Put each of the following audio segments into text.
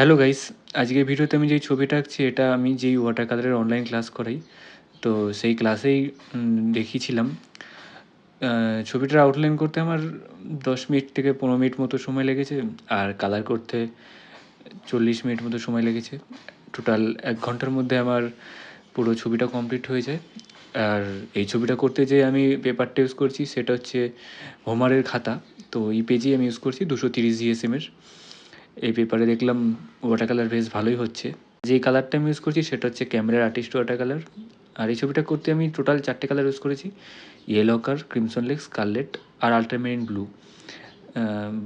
Hello guys, আজকের ভিডিওতে আমি যেই ছবিটা আঁকছি এটা আমি যেই ওয়াটার কালারের অনলাইন ক্লাস করাই, তো সেই ক্লাসেই দেখিয়েছিলাম। ছবিটার আউটলাইন করতে আমার 10 মিনিট থেকে 15 মিনিট মতো সময় লেগেছে, আর কালার করতে 40 মিনিট মতো সময় লেগেছে। টোটাল 1 ঘন্টার মধ্যে আমার পুরো ছবিটা কমপ্লিট হয়ে যায়। আর এই ছবিটা করতে যে আমি পেপারটা ইউজ করছি সেটা হচ্ছে হোমারের খাতা। তো এই পেজেই আমি ইউজ করছি 230 জিএসএমের। এই পেপারে দেখলাম ওয়াটার কালার বেশ ভালোই হচ্ছে। যেই কালারটা আমি ইউজ করছি সেটা হচ্ছে ক্যামেরার আর্টিস্ট ওয়াটার কালার। আর এই ছবিটা করতে আমি টোটাল 4টে কালার ইউজ করেছি: ইয়েলো অকার, ক্রিমসন লেক, স্কারলেট আর আল্ট্রামেরিন ব্লু।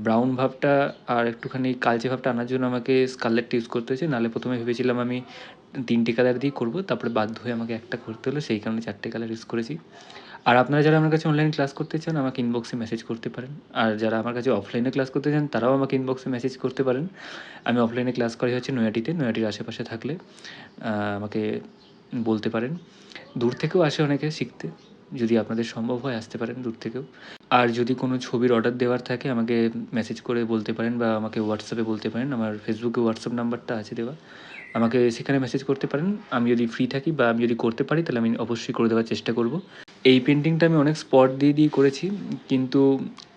ব্রাউন ভাবটা আর একটুখানি কালচে ভাবটা আনার জন্য আমাকে স্কারলেটটা ইউজ করতে হয়েছে। নাহলে প্রথমে ভেবেছিলাম আমি 3টে কালার দিয়েই করবো, তারপরে বাধ্য হয়ে আমাকে একটা করতে হলো, সেই কারণে 4টে কালার ইউজ করেছি। আর আপনারা যারা আমার কাছে অনলাইন ক্লাস করতে চান আমাকে ইনবক্সে মেসেজ করতে পারেন। আর যারা আমার কাছে অফলাইনে ক্লাস করতে চান তারাও আমাকে ইনবক্সে মেসেজ করতে পারেন। আমি অফলাইনে ক্লাস করি হচ্ছে নৈহাটিতে। নৈহাটির আশেপাশে থাকলে আমাকে বলতে পারেন। দূর থেকেও আসে অনেকে শিখতে, যদি আপনাদের সম্ভব হয় আসতে পারেন দূর থেকেও। আর যদি কোনো ছবির অর্ডার দেওয়ার থাকে আমাকে মেসেজ করে বলতে পারেন বা আমাকে হোয়াটসঅ্যাপে বলতে পারেন। আমার ফেসবুকে হোয়াটসঅ্যাপ নাম্বারটা আছে দেওয়া, আমাকে সেখানে মেসেজ করতে পারেন। আমি যদি ফ্রি থাকি বা আমি যদি করতে পারি তাহলে আমি অবশ্যই করে দেওয়ার চেষ্টা করব। এই পেন্টিংটা আমি অনেক স্পট দিয়ে করেছি, কিন্তু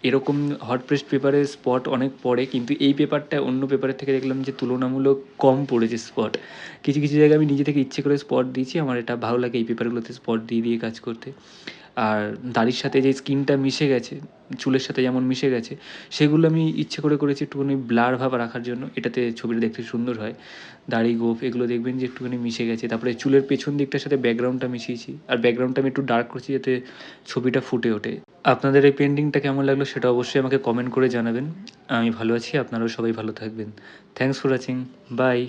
এরকম হট প্রেসড পেপারে স্পট অনেক পড়ে, কিন্তু এই পেপারটা অন্য পেপারের থেকে দেখলাম যে তুলনামূলক কম পড়েছে স্পট। কিছু কিছু জায়গায় আমি নিজে থেকে ইচ্ছে করে স্পট দিয়েছি, আমার এটা ভালো লাগে এই পেপারগুলোতে স্পট দিয়ে কাজ করতে। আর দাড়ির সাথে যে স্কিনটা মিশে গেছে, চুলের সাথে যেমন মিশে গেছে, সেগুলো আমি ইচ্ছে করে করেছি একটুখানি ব্লার ভাব রাখার জন্য, এটাতে ছবিটা দেখতে সুন্দর হয়। দাড়ি গোঁফ এগুলো দেখবেন যে একটুখানি মিশে গেছে। তারপরে চুলের পেছন দিকটার সাথে ব্যাকগ্রাউন্ডটা মিশিয়েছি, আর ব্যাকগ্রাউন্ডটা আমি একটু ডার্ক করছি যাতে ছবিটা ফুটে ওঠে। আপনাদের এই পেন্টিংটা কেমন লাগলো সেটা অবশ্যই আমাকে কমেন্ট করে জানাবেন। আমি ভালো আছি, আপনারাও সবাই ভালো থাকবেন। Thanks for watching, by.